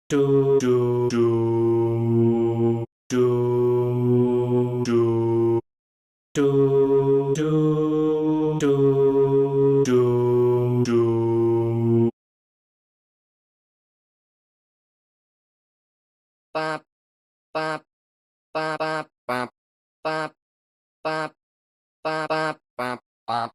do do do do do do do do do do. Bop bop bop bop bop bop bop bop bop bop.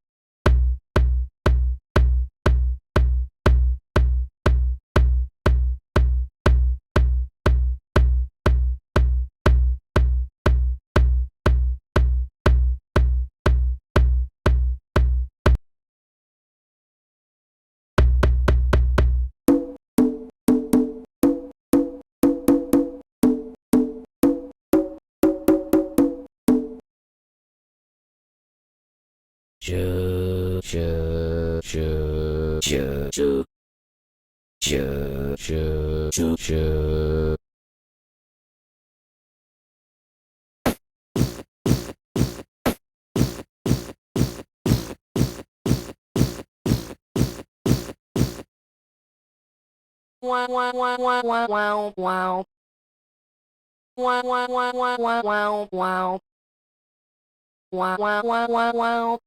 Choo choo choo choo choo choo choo choo choo. Wow wow wow wow wow wow wow wow wow wow wow wow wow wow wow wow wow.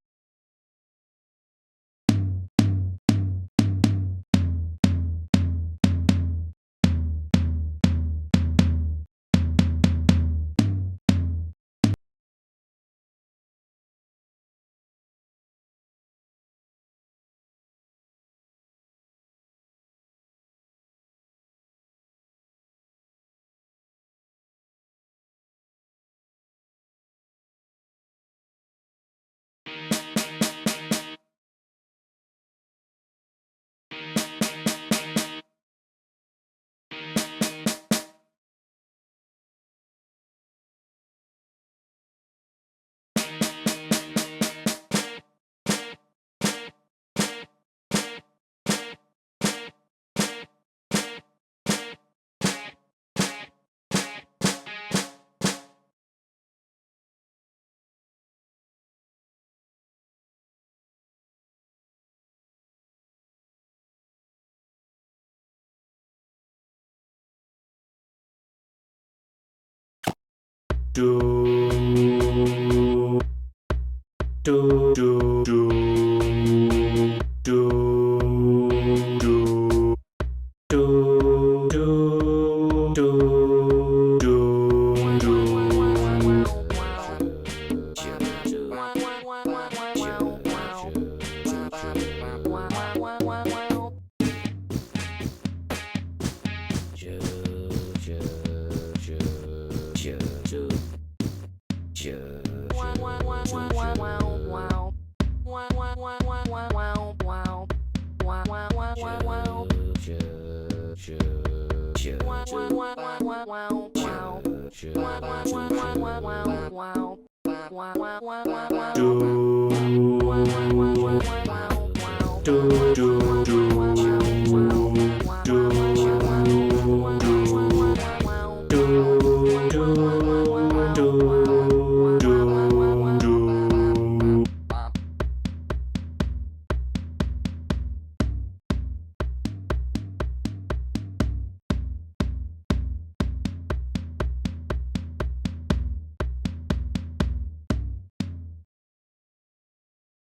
Do do do do do do do do do do